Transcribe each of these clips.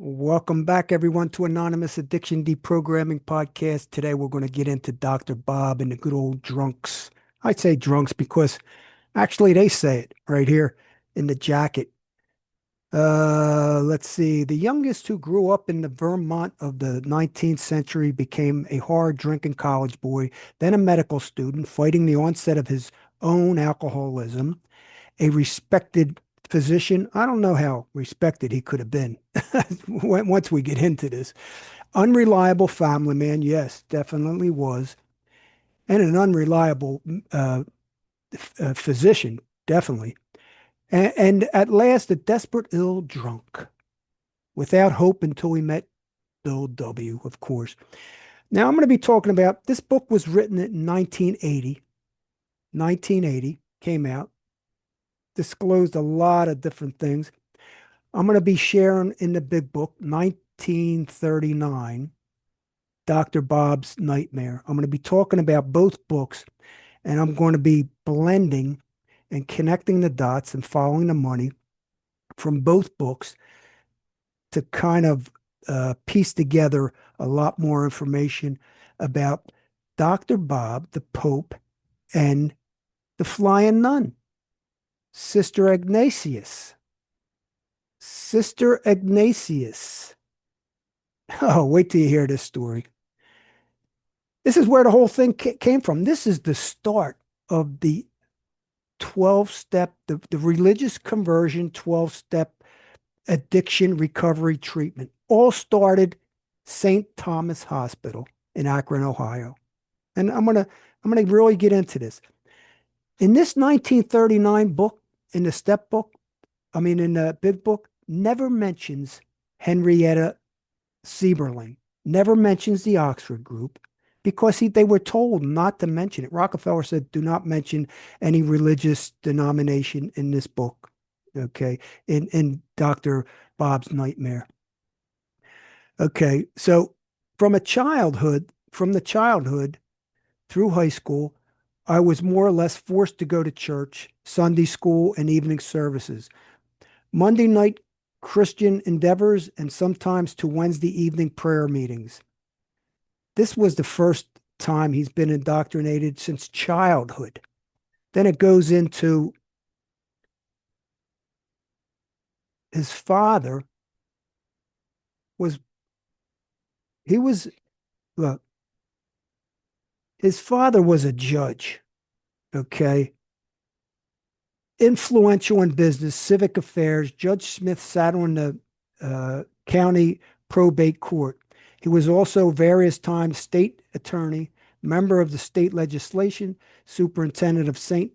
Welcome back, everyone, to Anonymous Addiction Deprogramming Podcast. Today, we're going to get into Dr. Bob and the good old drunks. I'd say drunks because actually they say it right here in the jacket. Let's see. The youngest who grew up in the Vermont of the 19th century became a hard drinking college boy, then a medical student fighting the onset of his own alcoholism, a respected physician. I don't know how respected he could have been once we get into this. Unreliable family man, yes, definitely was. And an unreliable uh, physician, definitely. And at last, a desperate, ill drunk, without hope until he met Bill W., of course. Now, I'm going to be talking about this book was written in 1980. 1980 came out, disclosed a lot of different things. I'm going to be sharing in the big book, 1939, Dr. Bob's Nightmare. I'm going to be talking about both books, and I'm going to be blending and connecting the dots and following the money from both books to kind of piece together a lot more information about Dr. Bob, the Pope, and the Flying Nun, Sister Ignatius. Sister Ignatius. Oh, wait till you hear this story. This is where the whole thing came from. This is the start of the 12 step, the religious conversion 12-step addiction recovery treatment. All started St. Thomas Hospital in Akron, Ohio. And I'm gonna really get into this. In this 1939 book, in the step book, in the big book, never mentions Henrietta Sieberling, never mentions the Oxford group because they were told not to mention it. Rockefeller said, do not mention any religious denomination in this book, okay, in Dr. Bob's Nightmare. Okay, so from the childhood through high school, I was more or less forced to go to church, Sunday school, and evening services. Monday night Christian endeavors, and sometimes to Wednesday evening prayer meetings. This was the first time he's been indoctrinated since childhood. Then it goes into his father was, he was, look, his father was a judge, okay? Influential in business, civic affairs. Judge Smith sat on the county probate court. He was also various times state attorney, member of the state legislation, superintendent of St.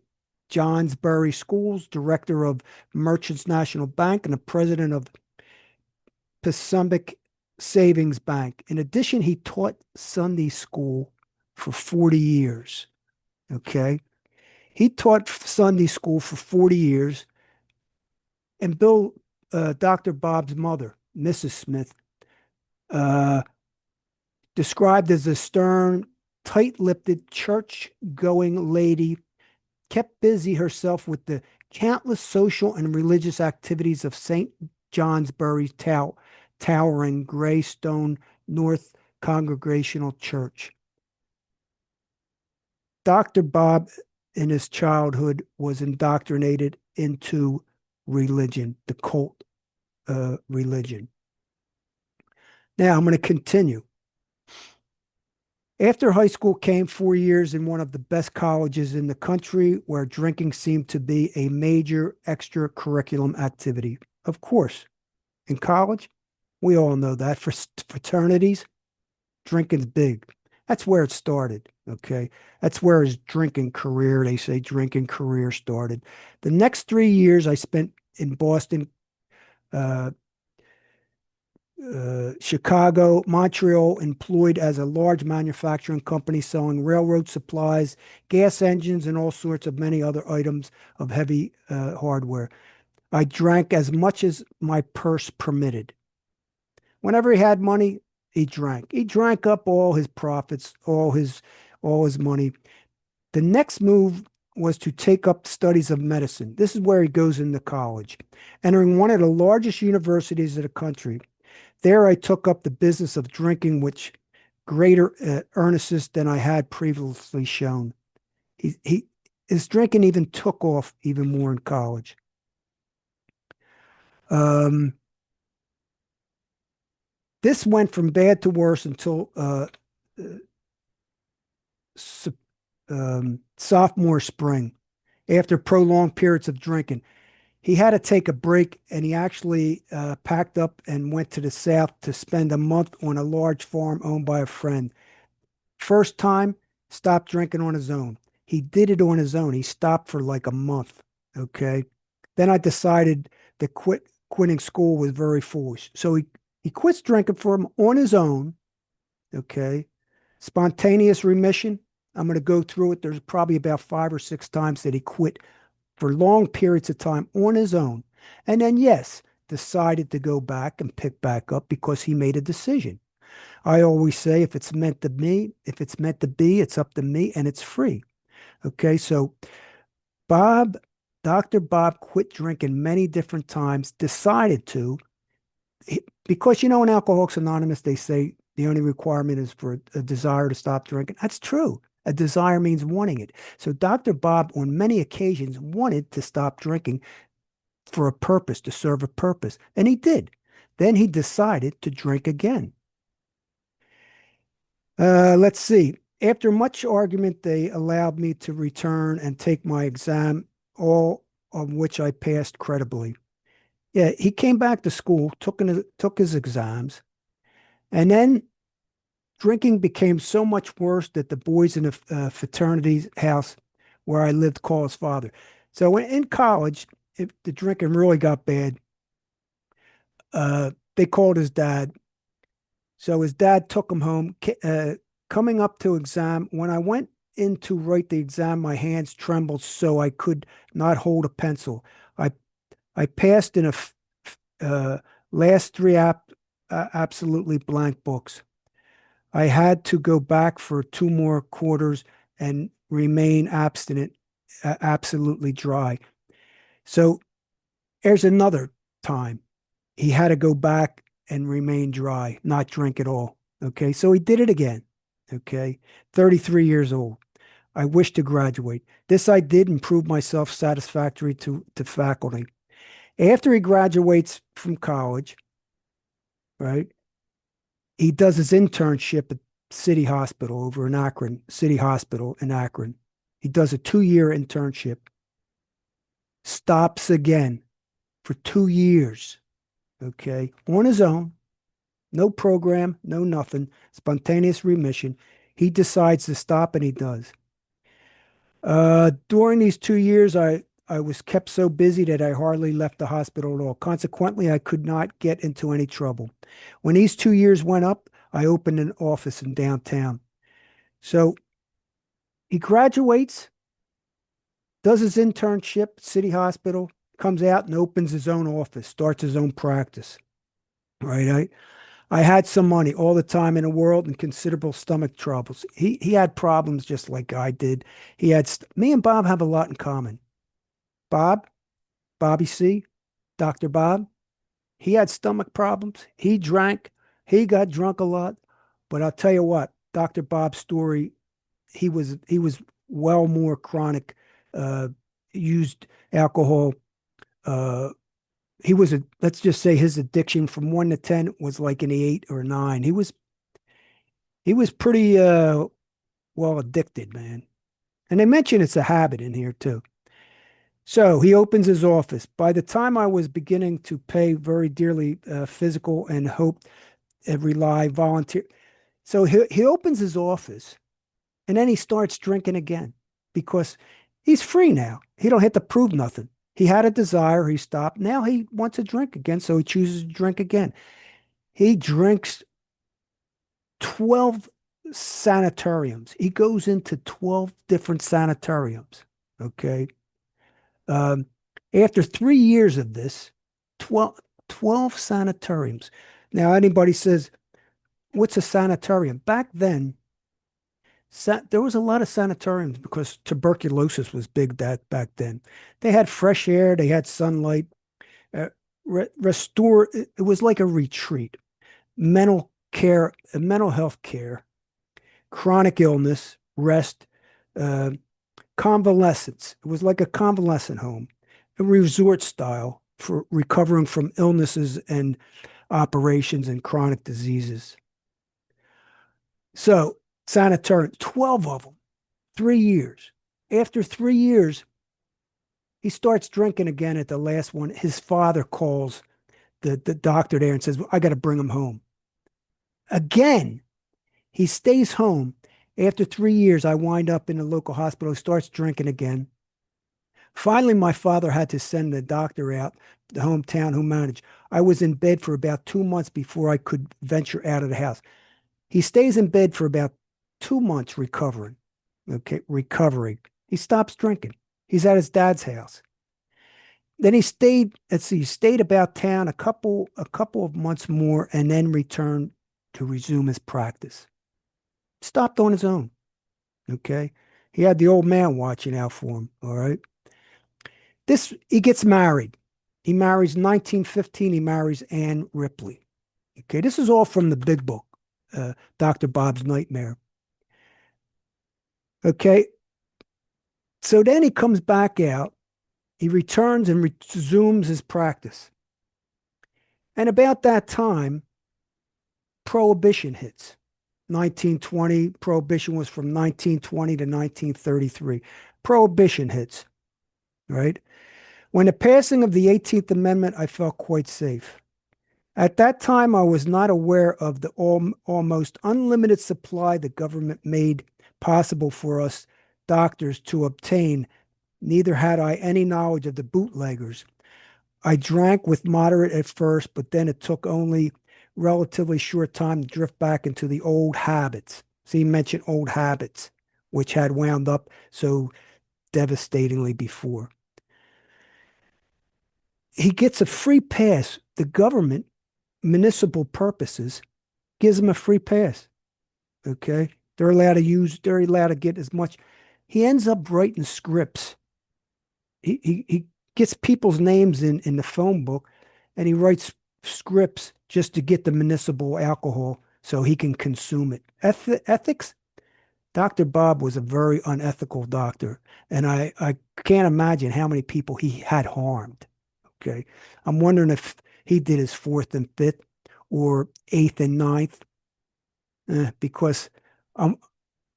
Johnsbury Schools, director of Merchants National Bank, and the president of Pacific Savings Bank. In addition, he taught Sunday school for 40 years. Okay. He taught Sunday school for 40 years. And Dr. Bob's mother, Mrs. Smith, uh, described as a stern, tight lipped, church going lady, kept busy herself with the countless social and religious activities of St. Johnsbury's towering gray stone North Congregational Church. Dr. Bob, in his childhood, was indoctrinated into religion, the cult religion. Now I'm going to continue. After high school came 4 years in one of the best colleges in the country where drinking seemed to be a major extracurriculum activity. Of course, in college, we all know that for fraternities, drinking's big. That's where it started. Okay. That's where his drinking career, they say drinking career started. The next 3 years I spent in Boston, uh, Chicago, Montreal, employed as a large manufacturing company selling railroad supplies, gas engines, and all sorts of many other items of heavy hardware. I drank as much as my purse permitted. Whenever he had money, he drank. He drank up all his profits, all his money. The next move was to take up studies of medicine. This is where he goes into college, entering one of the largest universities of the country. There I took up the business of drinking with greater earnestness than I had previously shown. His drinking even took off even more in college. Um, this went from bad to worse until uh, sophomore spring. After prolonged periods of drinking, he had to take a break, and he actually packed up and went to the South to spend a month on a large farm owned by a friend. First time, stopped drinking on his own. He did it on his own. He stopped for like a month. Okay. Then I decided that quitting school was very foolish. So he quits drinking for him on his own. Okay. Spontaneous remission. I'm going to go through it. There's probably about 5 or 6 times that he quit for long periods of time on his own. And then, yes, decided to go back and pick back up because he made a decision. I always say if it's meant to be, if it's meant to be, it's up to me and it's free. Okay. So Bob, Dr. Bob quit drinking many different times, decided to, because in Alcoholics Anonymous, they say the only requirement is for a desire to stop drinking. That's true. A desire means wanting it. So Dr. Bob, on many occasions, wanted to stop drinking for a purpose, to serve a purpose. And he did. Then he decided to drink again. Let's see. After much argument, they allowed me to return and take my exam, all of which I passed credibly. Yeah, he came back to school, took his exams, and then drinking became so much worse that the boys in the fraternity house where I lived called his father. So in college, if the drinking really got bad, they called his dad. So his dad took him home. Coming up to exam, when I went in to write the exam, my hands trembled so I could not hold a pencil. I I passed in a uh, last three absolutely blank books. I had to go back for 2 more quarters and remain abstinent, absolutely dry. So there's another time he had to go back and remain dry, not drink at all. Okay. So he did it again. Okay. 33 years old. I wish to graduate. This I did and proved myself satisfactory to faculty. After he graduates from college, right, he does his internship at City Hospital over in Akron, City Hospital in Akron. He does a 2 year internship, stops again for 2 years, okay, on his own, no program, no nothing, spontaneous remission. He decides to stop and he does. During these 2 years, I was kept so busy that I hardly left the hospital at all. Consequently, I could not get into any trouble. When these 2 years went up, I opened an office in downtown. So he graduates, does his internship at City Hospital, comes out and opens his own office, starts his own practice. Right. I had some money, all the time in the world, and considerable stomach troubles. He had problems just like I did. Me and Bob have a lot in common. Bob, Bobby C, Dr. Bob, he had stomach problems. He drank. He got drunk a lot. But I'll tell you what, Dr. Bob's story, he was well more chronic, uh, used alcohol. Uh, he was let's just say his addiction from 1 to 10 was like an 8 or 9. He was pretty well addicted, man. And they mention it's a habit in here too. So he opens his office. By the time I was beginning to pay very dearly physical and hope and rely volunteer. So he opens his office and then he starts drinking again because he's free now. He don't have to prove nothing. He had a desire, he stopped. Now he wants to drink again, so he chooses to drink again. He drinks 12 sanatoriums. He goes into 12 different sanatoriums. Okay. Um, After 3 years of this, 12 sanatoriums. Now, anybody says, what's a sanatorium? Back then, there was a lot of sanatoriums because tuberculosis was big back then. They had fresh air, they had sunlight, restore. It was like a retreat. mental health care, chronic illness, rest, uh, convalescence. It was like a convalescent home, a resort style for recovering from illnesses and operations and chronic diseases. So, sanitarium, 12 of them, 3 years. After 3 years, he starts drinking again at the last one. His father calls the doctor there and says, "Well, I got to bring him home." Again, he stays home. After 3 years, I wind up in the local hospital. He starts drinking again. Finally, my father had to send the doctor out, the hometown who managed. I was in bed for about 2 months before I could venture out of the house. He stays in bed for about 2 months recovering. Okay, recovering. He stops drinking. He's at his dad's house. Then he stayed, let's see, he stayed about town a couple of months more and then returned to resume his practice. Stopped on his own. Okay. He had the old man watching out for him. All right. This he gets married. He marries 1915. He marries Anne Ripley. Okay. This is all from the big book, Dr. Bob's Nightmare. Okay. So then he comes back out. He returns and resumes his practice. And about that time, Prohibition hits. 1920, Prohibition was from 1920 to 1933. Prohibition hits, right? When the passing of the 18th Amendment, I felt quite safe. At that time, I was not aware of the almost unlimited supply the government made possible for us doctors to obtain. Neither had I any knowledge of the bootleggers. I drank with moderate at first, but then it took only relatively short time to drift back into the old habits. See, he mentioned old habits, which had wound up so devastatingly before. He gets a free pass. The government, municipal purposes, gives him a free pass. Okay. They're allowed to get as much. He ends up writing scripts. He gets people's names in the phone book and he writes scripts just to get the municipal alcohol so he can consume it. Ethics? Dr. Bob was a very unethical doctor, and I can't imagine how many people he had harmed. Okay. I'm wondering if he did his fourth and fifth or eighth and ninth, because um,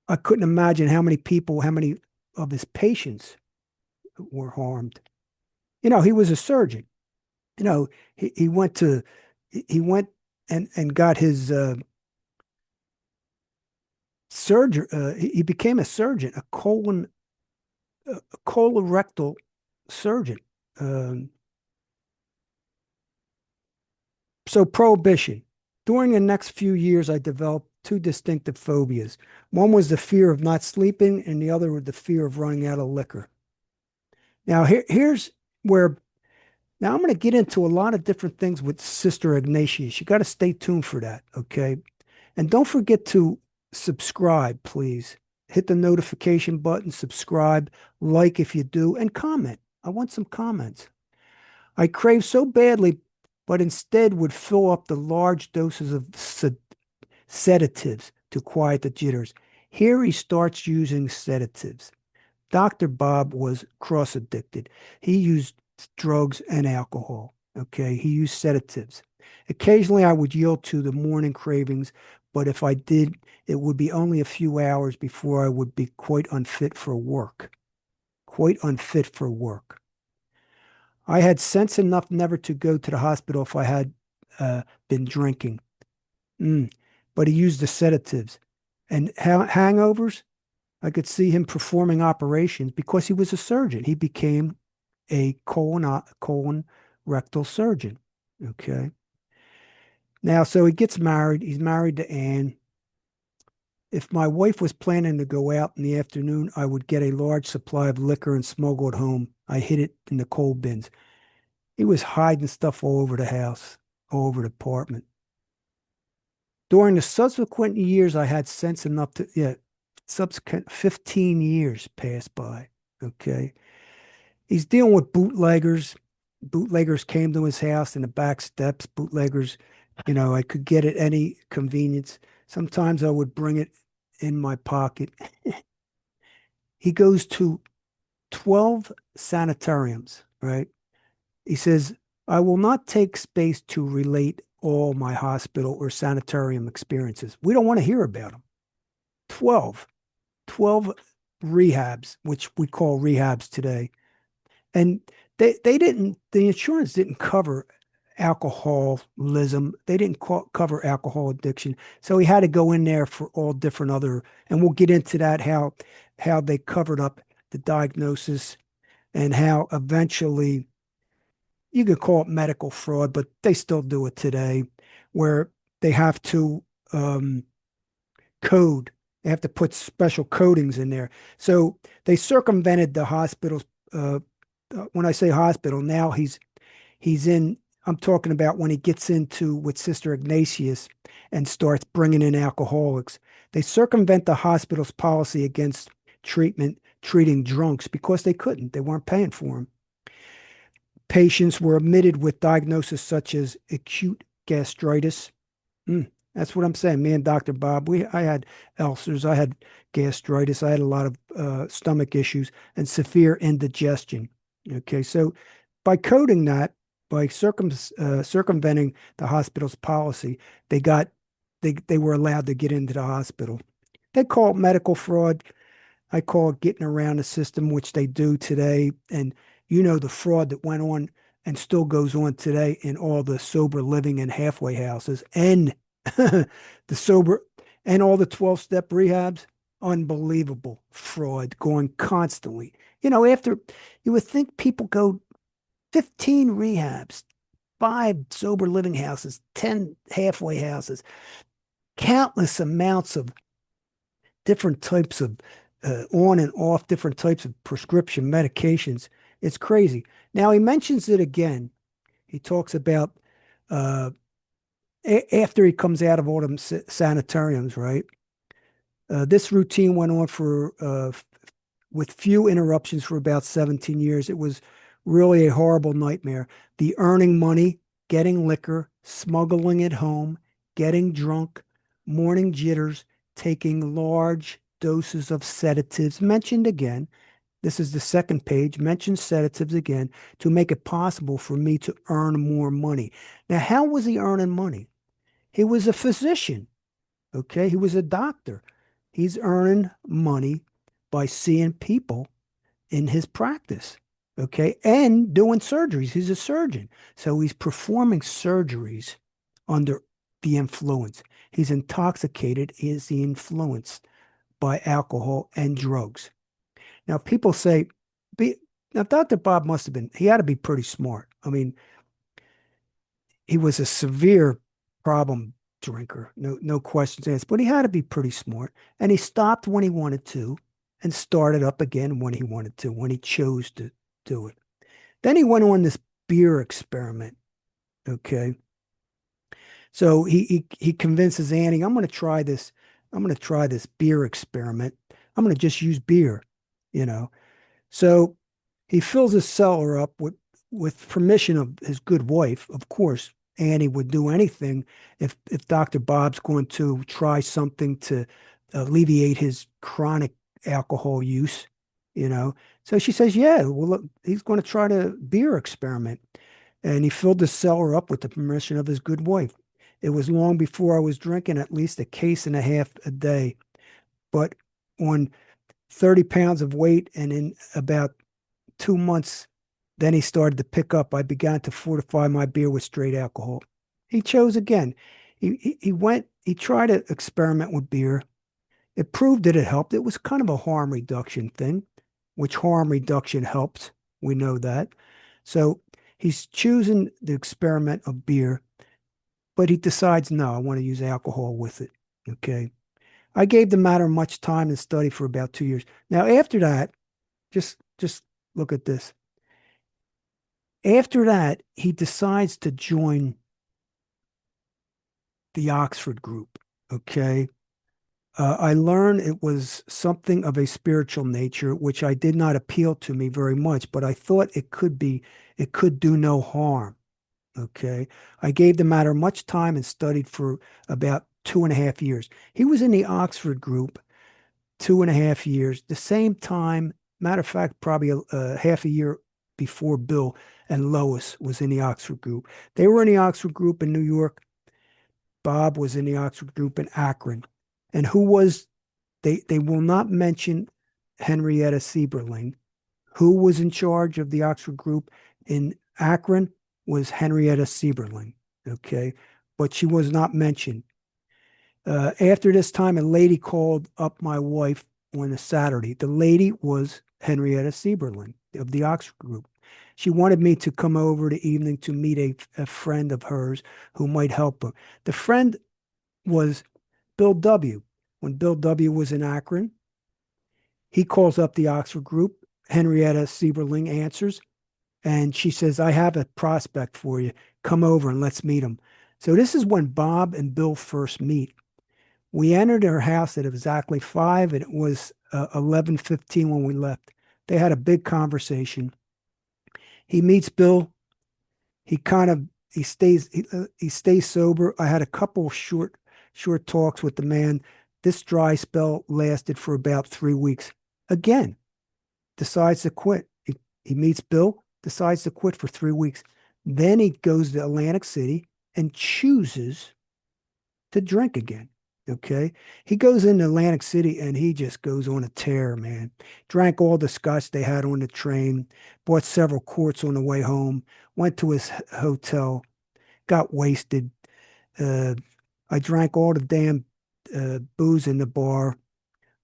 I couldn't imagine how many people, how many of his patients were harmed. He was a surgeon. You know, he went to he went and got his surgery. He became a surgeon, a colorectal surgeon. Um, so prohibition. During the next few years, I developed two distinctive phobias. One was the fear of not sleeping, and the other was the fear of running out of liquor. Now, here's where now I'm going to get into a lot of different things with Sister Ignatius. You got to stay tuned for that, okay? And don't forget to subscribe, please. Hit the notification button, subscribe, like if you do, and comment. I want some comments. I crave so badly, but instead would fill up the large doses of sedatives to quiet the jitters. Here he starts using sedatives. Dr. Bob was cross addicted. He used drugs and alcohol. Okay. He used sedatives. Occasionally I would yield to the morning cravings, but if I did, it would be only a few hours before I would be quite unfit for work. Quite unfit for work. I had sense enough never to go to the hospital if I had been drinking. Mm. But he used the sedatives. And hangovers, I could see him performing operations because he was a surgeon. He became a colon rectal surgeon. Okay. Now, so he gets married. He's married to Anne. If my wife was planning to go out in the afternoon, I would get a large supply of liquor and smuggle it home. I hid it in the coal bins. He was hiding stuff all over the house, all over the apartment. During the subsequent years, I had sense enough to, yeah, subsequent 15 years passed by. Okay. He's dealing with bootleggers. Bootleggers came to his house in the back steps. Bootleggers I could get it any convenience. Sometimes I would bring it in my pocket. He goes to 12 sanitariums, right? He says, I will not take space to relate all my hospital or sanitarium experiences. We don't want to hear about them. 12, 12 rehabs, which we call rehabs today. And the insurance didn't cover alcoholism. They didn't cover alcohol addiction. So he had to go in there for all different other, and we'll get into that, how they covered up the diagnosis and how eventually you could call it medical fraud, but they still do it today, where they have to um, code. They have to put special codings in there. So they circumvented the hospitals. When I say hospital, now he's in. I'm talking about when he gets into with Sister Ignatius and starts bringing in alcoholics. They circumvent the hospital's policy against treating drunks because they couldn't. They weren't paying for them. Patients were admitted with diagnoses such as acute gastritis. That's what I'm saying. Me and Dr. Bob, I had ulcers, I had gastritis, I had a lot of stomach issues and severe indigestion. Okay, so by coding that, by circumventing the hospital's policy, they got they were allowed to get into the hospital. They call it medical fraud. I call it getting around the system, which they do today. And the fraud that went on and still goes on today in all the sober living and halfway houses and the sober and all the 12-step rehabs. Unbelievable fraud going constantly. After you would think people go 15 rehabs, five sober living houses, 10 halfway houses, countless amounts of different types of on and off different types of prescription medications. It's crazy. Now he mentions it again. He talks about uh, after he comes out of all them sanitariums, right? This routine went on for with few interruptions for about 17 years. It was really a horrible nightmare. The earning money, getting liquor, smuggling it home, getting drunk, morning jitters, taking large doses of sedatives, mentioned again. This is the second page, mentions sedatives again to make it possible for me to earn more money. Now, how was he earning money? He was a physician, okay? He was a doctor. He's earning money by seeing people in his practice, okay? And doing surgeries. He's a surgeon. So he's performing surgeries under the influence. He's intoxicated. Is he influenced by alcohol and drugs? Now, people say, now, Dr. Bob must have been, he had to be pretty smart. I mean, he was a severe problem drinker, no questions asked, but he had to be pretty smart. And he stopped when he wanted to and started up again when he wanted to, when he chose to do it. Then he went on this beer experiment. Okay. So he convinces Annie, I'm going to try this. I'm going to try this beer experiment. I'm going to just use beer, you know. So he fills his cellar up with permission of his good wife. Of course, Annie would do anything if Dr. Bob's going to try something to alleviate his chronic alcohol use. So she says, yeah, well, look, he's going to try the beer experiment. And he filled the cellar up with the permission of his good wife. It was long before I was drinking at least a case and a half a day. But on 30 pounds of weight and in about 2 months, then he started to pick up. I began to fortify my beer with straight alcohol. He chose again. He tried to experiment with beer. It proved that it helped. It was kind of a harm reduction thing, which harm reduction helps. We know that. So he's choosing the experiment of beer, but he decides, no, I want to use alcohol with it. Okay. I gave the matter much time and study for about 2 years. Now, after that, just look at this. After that, he decides to join the Oxford group. Okay. I learned it was something of a spiritual nature, which I did not appeal to me very much, but I thought it could do no harm. Okay. I gave the matter much time and studied for about 2.5 years. He was in the Oxford group 2.5 years, the same time, matter of fact, probably a half a year before Bill and Lois was in the Oxford group. They were in the Oxford group in New York. Bob was in the Oxford group in Akron. And who was they will not mention Henrietta Sieberling. Who was in charge of the Oxford group in Akron was Henrietta Sieberling. Okay. But she was not mentioned. After this time, a lady called up my wife on a Saturday. The lady was Henrietta Sieberling of the Oxford group. She wanted me to come over the evening to meet a friend of hers who might help her. The friend was Bill W. When Bill W. was in Akron, he calls up the Oxford group. Henrietta Sieberling answers, and she says, I have a prospect for you. Come over and let's meet him. So this is when Bob and Bill first meet. We entered her house at exactly 5, and it was 11:15 when we left. They had a big conversation. He meets Bill. He kind of he stays sober. I had a couple of short talks with the man. This dry spell lasted for about 3 weeks. Again, decides to quit. He meets Bill, decides to quit for 3 weeks. Then he goes to Atlantic City and chooses to drink again. Okay. He goes into Atlantic City and he just goes on a tear, man. Drank all the scotch they had on the train, bought several quarts on the way home, went to his hotel, got wasted. Uh, I drank all the damn booze in the bar.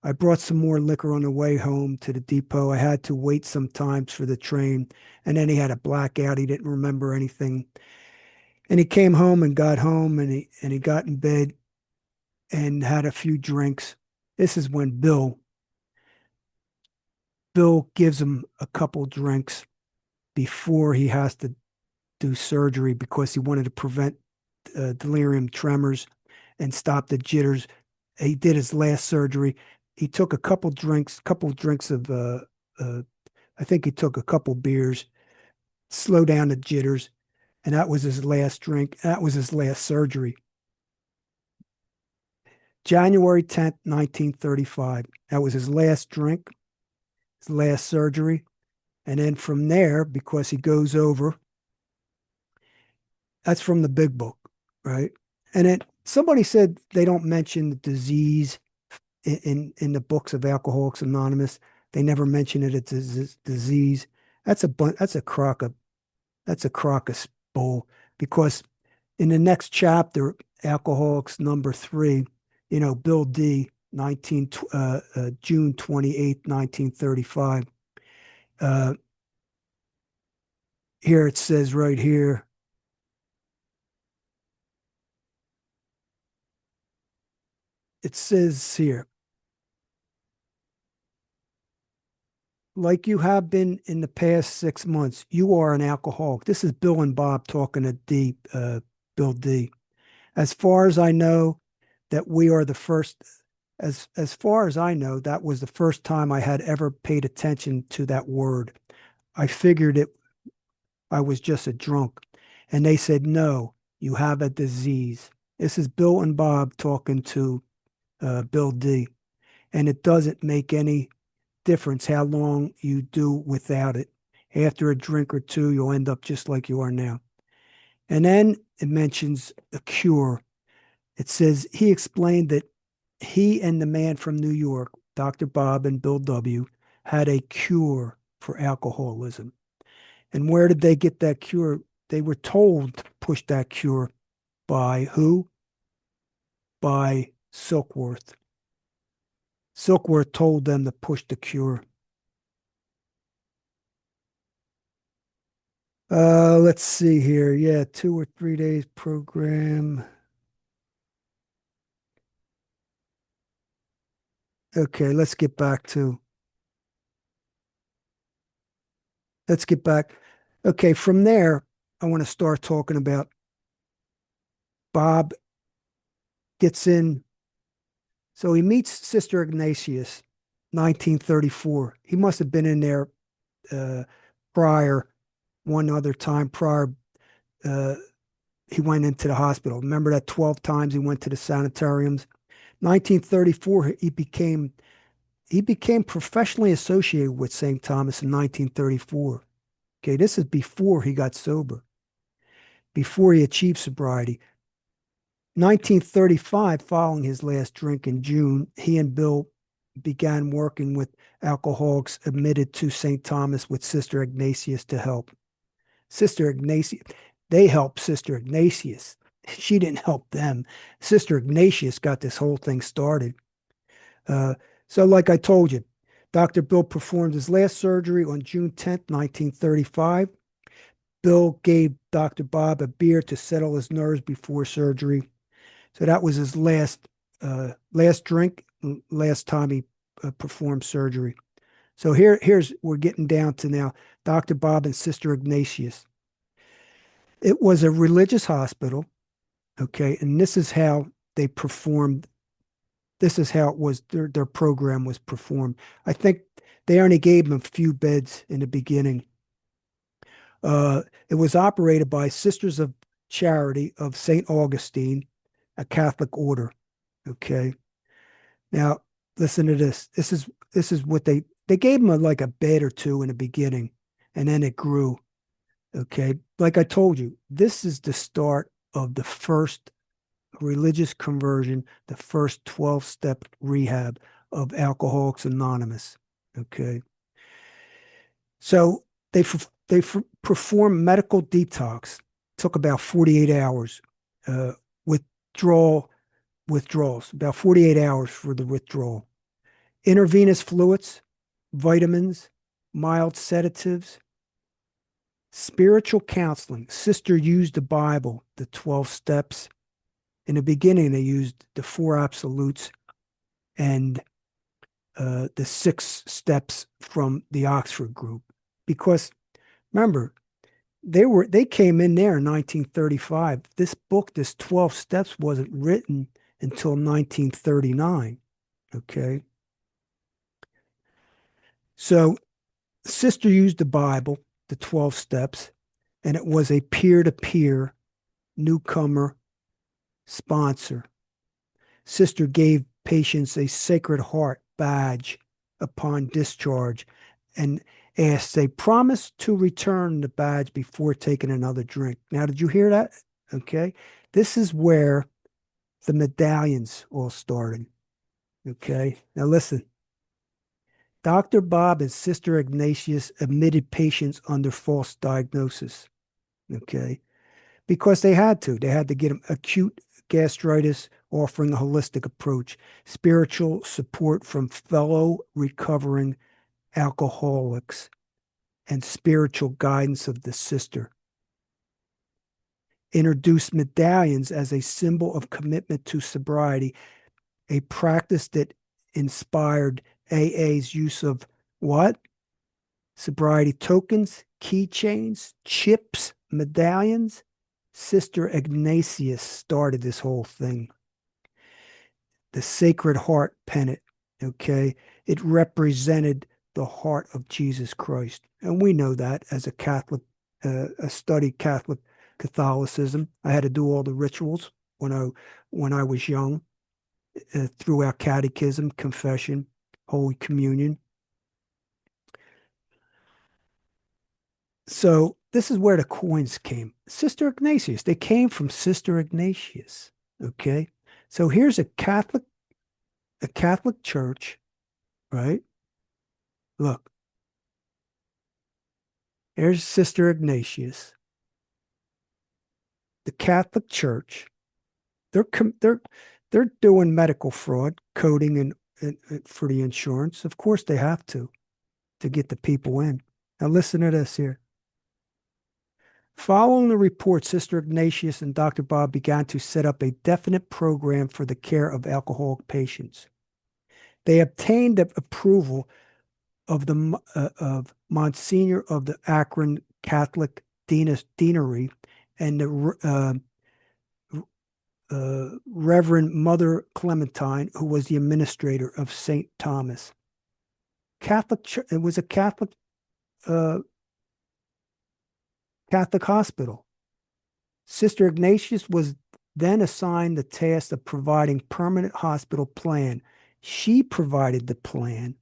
I brought some more liquor on the way home to the depot. I had to wait sometimes for the train. And then he had a blackout. He didn't remember anything. And he came home and got home and he got in bed and had a few drinks. This is when Bill gives him a couple drinks before he has to do surgery because he wanted to prevent delirium tremors and stop the jitters. He did his last surgery. He took a couple drinks of uh, I think he took a couple beers, slow down the jitters, and that was his last drink. That was his last surgery. January 10th, 1935. That was his last drink, his last surgery. And then from there, because he goes over, that's from the big book, right? And then somebody said they don't mention the disease in the books of Alcoholics Anonymous. They never mention it as a disease. That's a crock of bull because in the next chapter, Alcoholics number 3, Bill D, 19 June 28th, 1935. Uh, Here it says right here. It says here, like you have been in the past 6 months, you are an alcoholic. This is Bill and Bob talking to Bill D. As far as I know, that we are the first. As far as I know, that was the first time I had ever paid attention to that word. I figured I was just a drunk. And they said, no, you have a disease. This is Bill and Bob talking to Bill D. And it doesn't make any difference how long you do without it. After a drink or two, you'll end up just like you are now. And then it mentions a cure. It says he explained that he and the man from New York, Dr. Bob and Bill W., had a cure for alcoholism. And where did they get that cure? They were told to push that cure by who? By Silkworth. Silkworth told them to push the cure. Let's see here. Yeah, 2 or 3 days program. Okay, let's get back. Okay, from there, I want to start talking about Bob gets in. So he meets Sister Ignatius, 1934. He must have been in there uh, prior, one other time prior. uh, he went into the hospital. Remember that 12 times he went to the sanitariums? 1934, he became professionally associated with St. Thomas in 1934. Okay, this is before he got sober, before he achieved sobriety. 1935, following his last drink in June, he and Bill began working with alcoholics admitted to St. Thomas with Sister Ignatius to help. Sister Ignatius, they helped Sister Ignatius. She didn't help them. Sister Ignatius got this whole thing started. Uh, so, like I told you, Dr. Bill performed his last surgery on June 10th, 1935. Bill gave Dr. Bob a beer to settle his nerves before surgery. So that was his last drink, last time he performed surgery. So here's we're getting down to now Dr. Bob and Sister Ignatius. It was a religious hospital, okay, and this is how they performed. This is how it was. Their program was performed. I think they only gave them a few beds in the beginning. It was operated by Sisters of Charity of St. Augustine, a Catholic order. Okay. Now, listen to this. This is what they gave him like a bed or two in the beginning, and then it grew. Okay. Like I told you, this is the start of the first religious conversion, the first 12-step rehab of Alcoholics Anonymous. Okay. So they performed medical detox. Took about 48 hours. Withdrawal withdrawals, about 48 hours for the withdrawal. Intravenous fluids, vitamins, mild sedatives, spiritual counseling. Sister used the Bible, the 12 steps. In the beginning, they used the four absolutes and the 6 steps from the Oxford group. Because remember, they came in there in 1935. This book, this 12 steps, wasn't written until 1939. Okay. So Sister used the Bible, the 12 steps, and it was a peer-to-peer newcomer sponsor. Sister gave patients a Sacred Heart badge upon discharge and asked they promise to return the badge before taking another drink. Now, did you hear that? Okay. This is where the medallions all started. Okay. Now, listen. Dr. Bob and Sister Ignatius admitted patients under false diagnosis. Okay. Because they had to. They had to get them acute gastritis, offering a holistic approach, spiritual support from fellow recovering alcoholics, and spiritual guidance of the sister. Introduced medallions as a symbol of commitment to sobriety, a practice that inspired AA's use of what? Sobriety tokens, keychains, chips, medallions. Sister Ignatius started this whole thing. The Sacred Heart pennant, okay? It represented the heart of Jesus Christ. And we know that as a Catholic, a studied Catholicism. I had to do all the rituals when I was young, through our catechism, confession, Holy Communion. So this is where the coins came. Sister Ignatius, they came from Sister Ignatius. Okay. So here's a Catholic church, right? Look, here's Sister Ignatius, the Catholic Church. They're they're doing medical fraud, coding and for the insurance. Of course, they have to get the people in. Now listen to this here. Following the report, Sister Ignatius and Dr. Bob began to set up a definite program for the care of alcoholic patients. They obtained the approval of Monsignor of the Akron Catholic Deanery and the Reverend Mother Clementine, who was the administrator of St. Thomas. It was a uh, Catholic hospital. Sister Ignatius was then assigned the task of providing permanent hospital plan. She provided the plan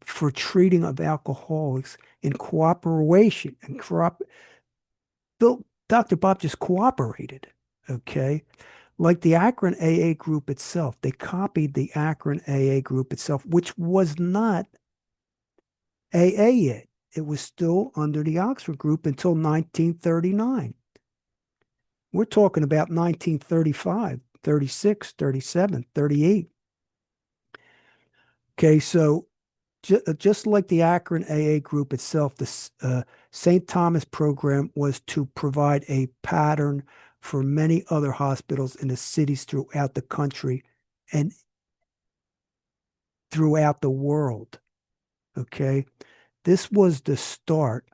for treating of alcoholics in cooperation and Dr. Bob just cooperated. Okay. Like the Akron AA group itself, they copied the Akron AA group itself, which was not AA yet. It was still under the Oxford group until 1939. We're talking about 1935, 36, 37, 38. Okay, so just like the Akron AA group itself, the St. Thomas program was to provide a pattern for many other hospitals in the cities throughout the country and throughout the world. Okay, this was the start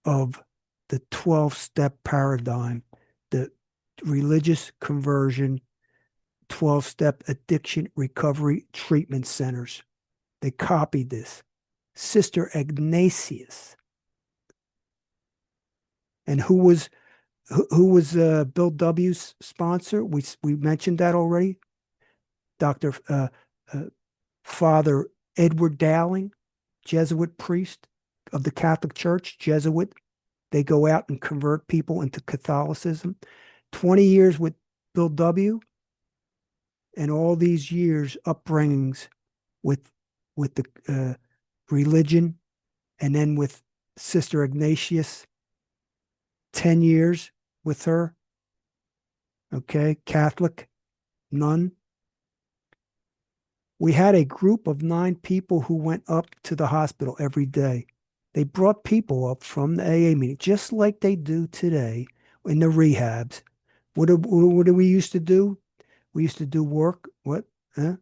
of the 12-step paradigm, the religious conversion 12-step addiction recovery treatment centers. They copied this. Sister Ignatius. And who was Bill W.'s sponsor? We mentioned that already. Dr. Uh, Father Edward Dowling, Jesuit priest of the Catholic Church, Jesuit. They go out and convert people into Catholicism. 20 years with Bill W. and all these years upbringings with the religion, and then with Sister Ignatius, 10 years with her. Okay, Catholic nun. We had a group of 9 people who went up to the hospital every day. They brought people up from the AA meeting, just like they do today in the rehabs. What do we used to do? We used to do work. What? Huh?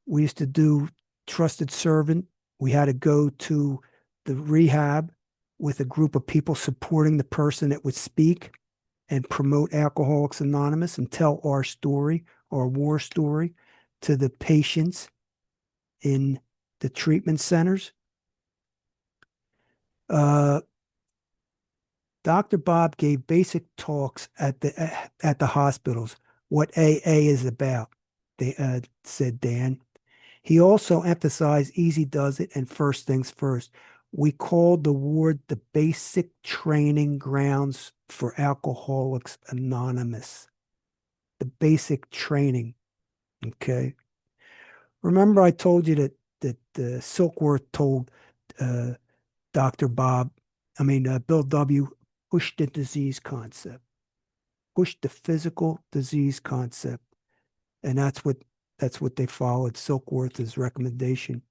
We used to do trusted servant. We had to go to the rehab with a group of people supporting the person that would speak and promote Alcoholics Anonymous and tell our story, our war story, to the patients in the treatment centers. Dr. Bob gave basic talks at the hospitals, what AA is about, said Dan. He also emphasized easy does it and first things first. We called the ward the basic training grounds for Alcoholics Anonymous. The basic training. Okay. Remember, I told you that Silkworth told uh, Dr. Bob, Bill W. push the disease concept, push the physical disease concept, and that's what they followed. Silkworth's recommendation.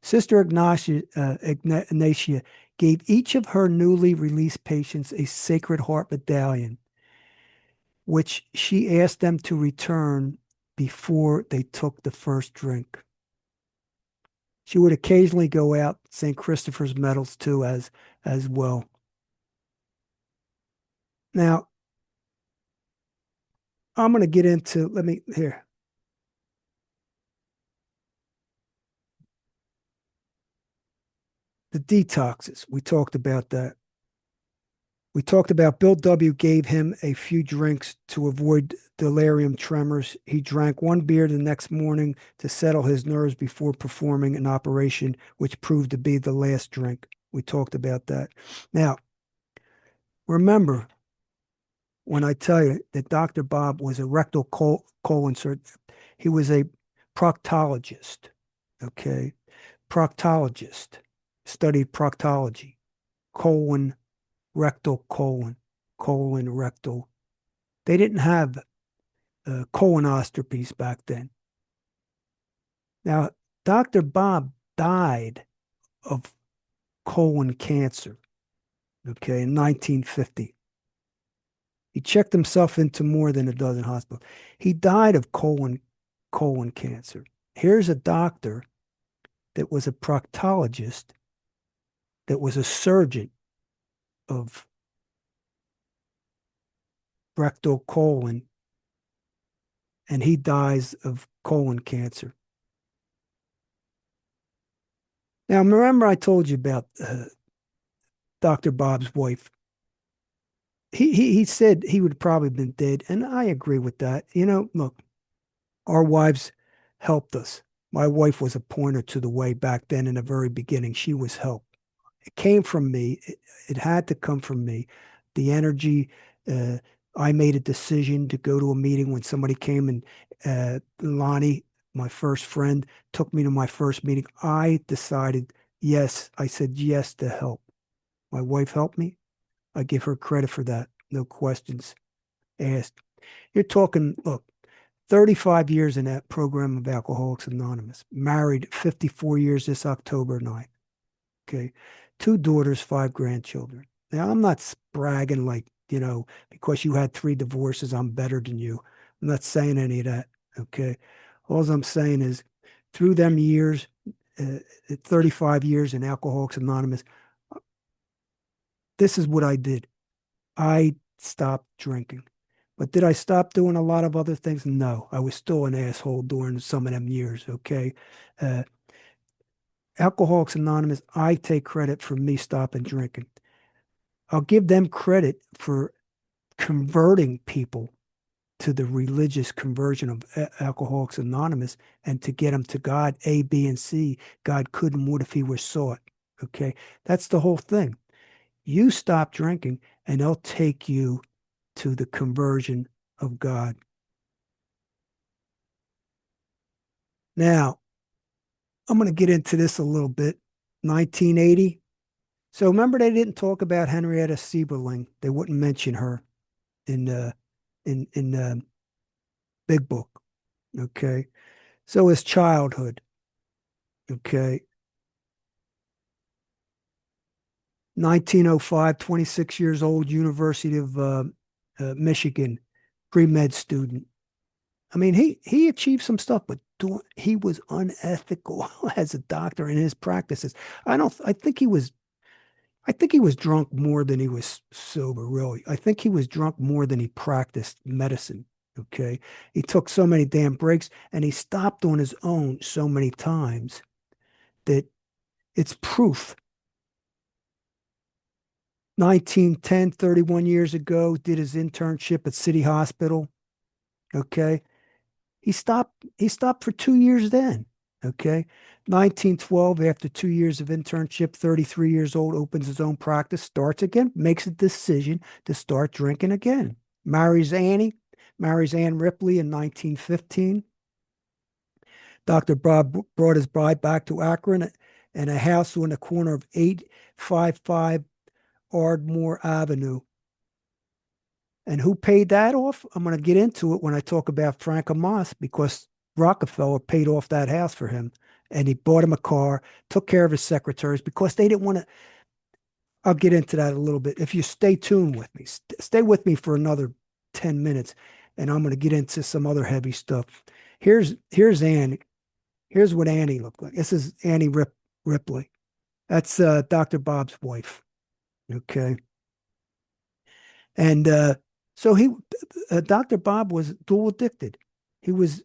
Sister Ignatia gave each of her newly released patients a Sacred Heart medallion, which she asked them to return before they took the first drink. She would occasionally go out St. Christopher's medals too, as well. Now, I'm going to get into, the detoxes. We talked about that. We talked about Bill W. gave him a few drinks to avoid delirium tremors. He drank 1 beer the next morning to settle his nerves before performing an operation, which proved to be the last drink. We talked about that. Now, remember when I tell you that Dr. Bob was a rectal colon surgeon, he was a proctologist, okay? Proctologist, studied proctology, colon, rectal, colon, rectal. They didn't have colonoscopies back then. Now, Dr. Bob died of colon cancer, okay, in 1950. He checked himself into more than a dozen hospitals. He died of colon cancer. Here's a doctor that was a proctologist, that was a surgeon of rectal colon, and he dies of colon cancer. Now, remember I told you about Dr. Bob's wife. he said he would probably been dead, and I agree with that. Look, our wives helped us. My wife was a pointer to the way back then in the very beginning. She was help. It came from me. It had to come from me. The energy. Uh, I made a decision to go to a meeting when somebody came and Lonnie, my first friend, took me to my first meeting. I decided yes. I said yes to help. My wife helped me. I give her credit for that. No questions asked. You're talking, look, 35 years in that program of Alcoholics Anonymous, married 54 years this October 9th. Okay. Two daughters, five grandchildren. Now, I'm not bragging like, because you had three divorces, I'm better than you. I'm not saying any of that. Okay. All I'm saying is through them years, uh, 35 years in Alcoholics Anonymous, this is what I did. I stopped drinking. But did I stop doing a lot of other things? No, I was still an asshole during some of them years. Okay. Uh, Alcoholics Anonymous, I take credit for me stopping drinking. I'll give them credit for converting people to the religious conversion of Alcoholics Anonymous and to get them to God, A, B, and C. God couldn't would if he were sought. Okay. That's the whole thing. You stop drinking and they'll take you to the conversion of God. Now, I'm going to get into this a little bit. 1980. So remember, they didn't talk about Henrietta Sieberling. They wouldn't mention her in Big Book. Okay. So his childhood. Okay. 1905, 26 years old, University of Michigan, pre-med student. I mean, he achieved some stuff, but he was unethical as a doctor in his practices. I don't. I think he was drunk more than he was sober. Really, I think he was drunk more than he practiced medicine. Okay, he took so many damn breaks, and he stopped on his own so many times that it's proof. 1910, 31 years ago, did his internship at City Hospital. Okay, he stopped for 2 years then. Okay. 1912, after 2 years of internship, 33 years old, opens his own practice, starts again, makes a decision to start drinking again. Marries Annie, marries Ann Ripley in 1915. Dr. Bob brought his bride back to Akron and a house on the corner of 855 Ardmore Avenue. And who paid that off? I'm going to get into it when I talk about Frank Amos because Rockefeller paid off that house for him. And he bought him a car, took care of his secretaries because they didn't want to. I'll get into that a little bit. If you stay tuned with me, stay with me for another 10 minutes, and I'm going to get into some other heavy stuff. Here's Annie. Here's what Annie looked like. This is Annie Ripley. That's Dr. Bob's wife. Okay. And so Dr. Bob was dual addicted. He was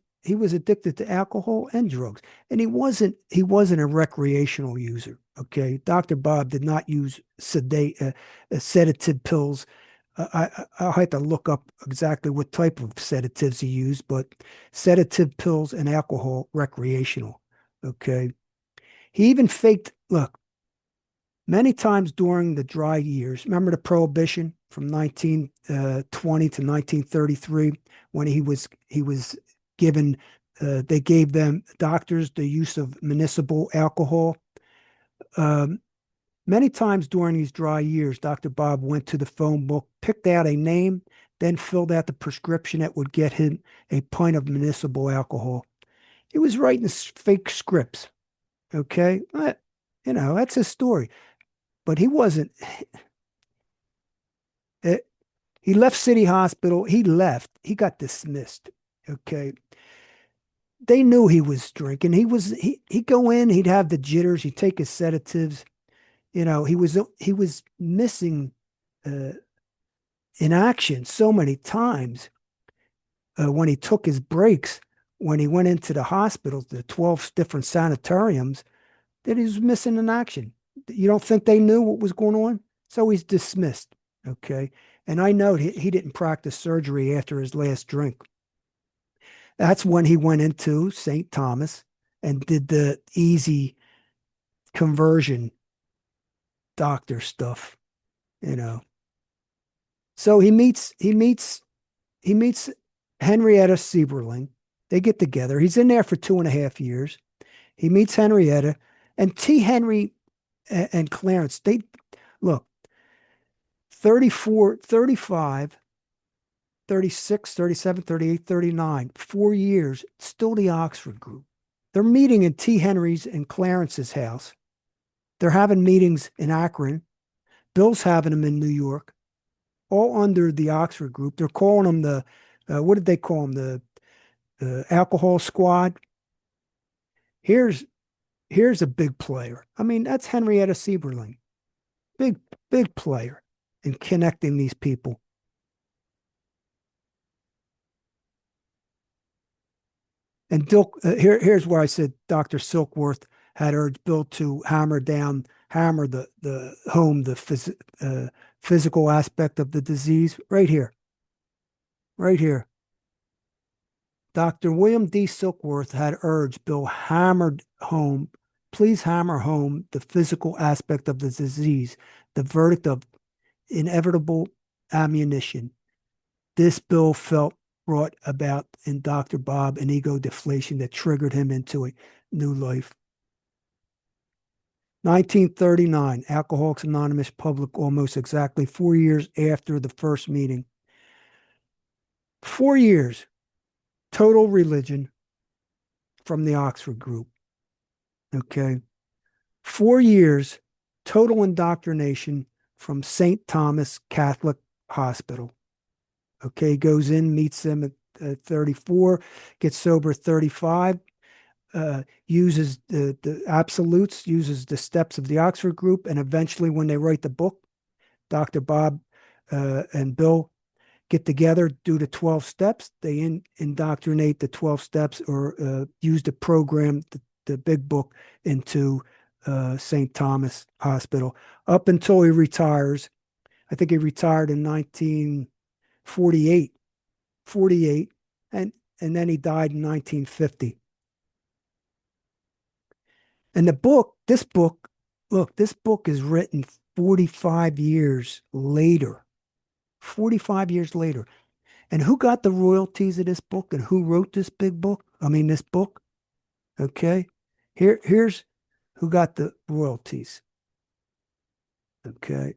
addicted to alcohol and drugs, and he wasn't a recreational user. Okay, Dr. Bob did not use sedative pills. I'll have to look up exactly what type of sedatives he used, but sedative pills and alcohol recreational. Okay, he even faked. Look, many times during the dry years, remember the Prohibition from 1920 to 1933, when he was given, they gave them doctors the use of municipal alcohol. Um, Many times during these dry years, Dr. Bob went to the phone book, picked out a name, then filled out the prescription that would get him a pint of municipal alcohol. He was writing fake scripts. Okay, that's his story. But he wasn't. eh, He left City Hospital. He left. He got dismissed. Okay. They knew he was drinking. He'd go in, he'd have the jitters, he'd take his sedatives. He was missing uh, in action so many times when he took his breaks, when he went into the hospitals, the 12 different sanitariums, that he was missing in action. You don't think they knew what was going on? So he's dismissed. Okay. And I know he didn't practice surgery after his last drink. That's when he went into St. Thomas and did the easy conversion doctor stuff, you know. So he meets Henrietta Sieberling. They get together. He's in there for 2.5 years. He meets Henrietta and T. Henry and Clarence. They look 34, 35, 36, 37, 38, 39, 4 years, still the Oxford group. They're meeting in T. Henry's and Clarence's house. They're having meetings in Akron. Bill's having them in New York, all under the Oxford group. They're calling them what did they call them? The alcohol squad. Here's here's a big player. I mean, that's Henrietta Sieberling. Big, big player in connecting these people. And here's where I said Dr. Silkworth had urged Bill to hammer the home the physical aspect of the disease. Right here, right here. Dr. William D. Silkworth had urged Bill hammered home, please hammer home the physical aspect of the disease, the verdict of inevitable ammunition. This bill felt brought about in Dr. Bob an ego deflation that triggered him into a new life. 1939, Alcoholics Anonymous public almost exactly 4 years after the first meeting. 4 years, total religion from the Oxford group. Okay. 4 years, total indoctrination from St. Thomas Catholic Hospital. Okay, goes in, meets them at 34, gets sober 35, uses the absolutes, uses the steps of the Oxford group, and eventually, when they write the book, Dr. Bob and Bill get together, do the 12 steps. They indoctrinate the 12 steps or use the program, the big book, into St. Thomas Hospital up until he retires. I think he retired in 1948, 48, and then he died in 1950. And this book is written 45 years later. 45 years later. And who got the royalties of this book and who wrote this big book? I mean, this book. Okay. Here's who got the royalties. Okay.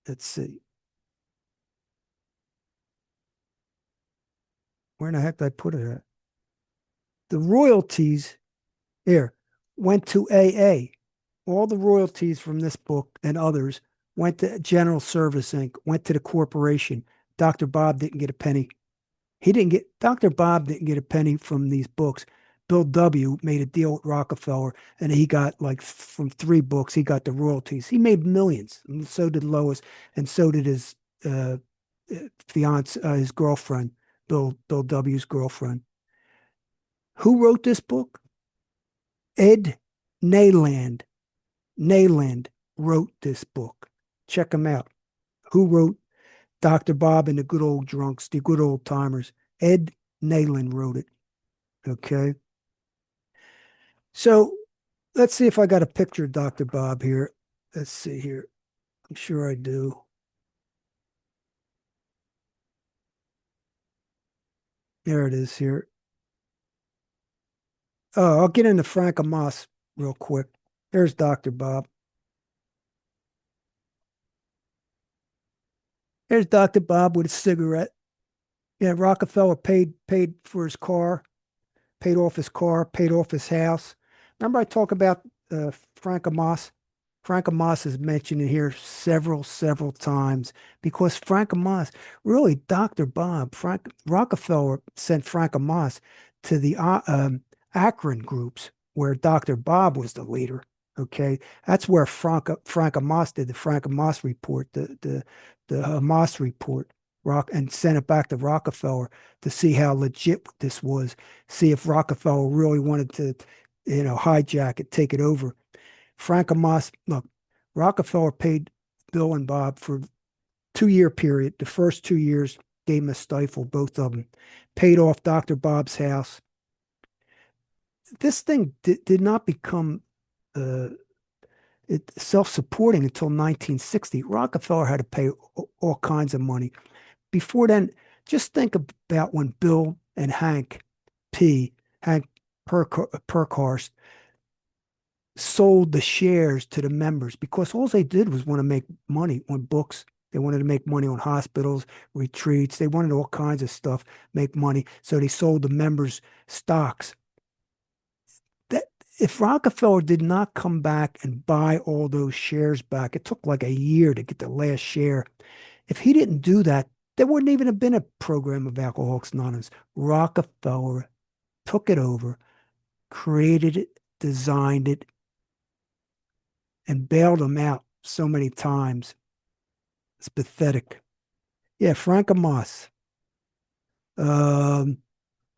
Let's see. Where in the heck did I put it at? The royalties here went to AA. All the royalties from this book and others went to General Service Inc., went to the corporation. Dr. Bob didn't get a penny. Dr. Bob didn't get a penny from these books. Bill W. made a deal with Rockefeller, and he got like from 3 books, he got the royalties. He made millions, and so did Lois, and so did his fiance, his girlfriend, Bill W.'s girlfriend. Who wrote this book? Ed Nayland. Nayland wrote this book. Check him out. Who wrote Dr. Bob and the Good Old Drunks, the Good Old Timers? Ed Nayland wrote it. Okay. So let's see if I got a picture of Dr. Bob here. Let's see here. I'm sure I do. There it is here. Oh, I'll get into Frank Amos real quick. There's Dr. Bob. There's Dr. Bob with a cigarette. Yeah, Rockefeller paid for his car, paid off his car, paid off his house. Remember I talk about Frank Amos? Frank Amos is mentioned in here several times because Frank Amos, really, Dr. Bob, Frank Rockefeller sent Frank Amos to the Akron groups where Dr. Bob was the leader. Okay, that's where Frank Amos did the Frank Amos report, the Amos report, and sent it back to Rockefeller to see how legit this was, see if Rockefeller really wanted to, hijack it, take it over. Frank Amos, look, Rockefeller paid Bill and Bob for 2 year period. The first 2 years gave him a stifle, both of them. Paid off Dr. Bob's house. This thing did not become uh, self-supporting until 1960. Rockefeller had to pay all kinds of money. Before then, just think about when Bill and Hank Perkhorst, sold the shares to the members because all they did was want to make money on books. They wanted to make money on hospitals, retreats. They wanted all kinds of stuff, make money. So they sold the members stocks. That if Rockefeller did not come back and buy all those shares back, it took like a year to get the last share. If he didn't do that, there wouldn't even have been a program of Alcoholics Anonymous. Rockefeller took it over, created it, designed it, and bailed them out so many times. It's pathetic. Yeah, Frank Amos. Um,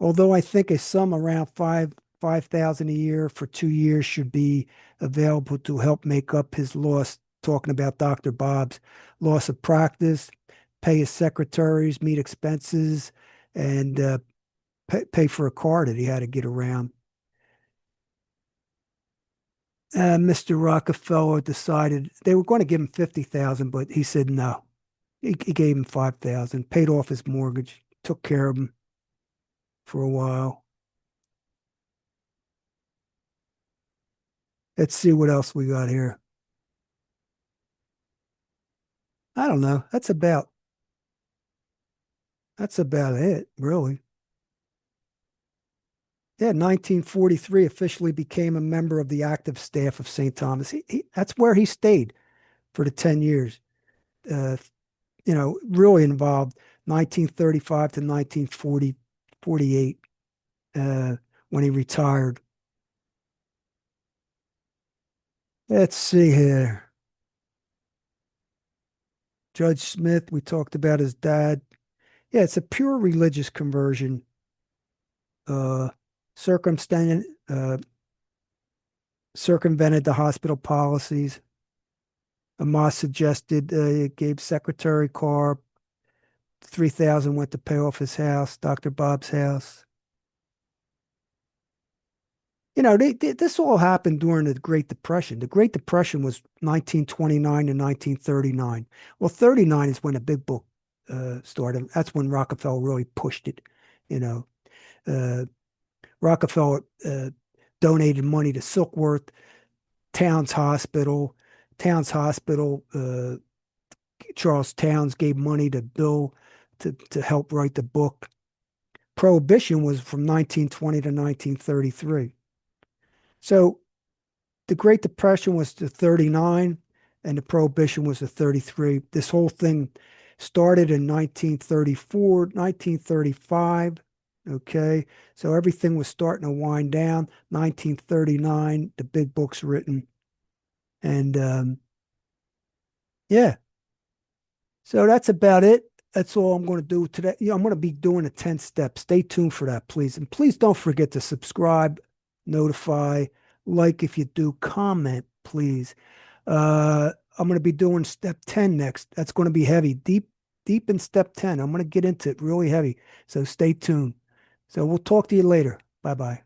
Although I think a sum around 5,000 a year for 2 years should be available to help make up his loss. Talking about Dr. Bob's loss of practice, pay his secretaries, meet expenses, and pay for a car that he had to get around. Mr. Rockefeller decided they were going to give him 50,000, but he said no. He gave him 5,000, paid off his mortgage, took care of him for a while. Let's see what else we got here. I don't know. That's about it, really. Yeah, 1943 officially became a member of the active staff of St. Thomas. That's where he stayed for the 10 years. Uh, really involved 1935 to 1948 when he retired. Let's see here. Judge Smith, we talked about his dad. Yeah, it's a pure religious conversion. Uh, circumvented, circumvented the hospital policies. Amos suggested gave secretary car. 3,000 went to pay off his house, Dr. Bob's house. This all happened during the Great Depression. The Great Depression was 1929 to 1939. Well, 39 is when the big book started. That's when Rockefeller really pushed it. You know, uh, Rockefeller donated money to Silkworth, Towns Hospital. Towns Hospital, Charles Towns gave money to Bill to help write the book. Prohibition was from 1920 to 1933. So the Great Depression was to 39 and the Prohibition was to 33. This whole thing started in 1934, 1935. Okay. So everything was starting to wind down. 1939, the big book's written. And yeah, so that's about it. That's all I'm going to do today. I'm going to be doing a 10 step. Stay tuned for that, please. And please don't forget to subscribe, notify, like if you do, comment, please. I'm going to be doing step 10 next. That's going to be heavy, deep in step 10. I'm going to get into it really heavy. So stay tuned. So we'll talk to you later. Bye bye.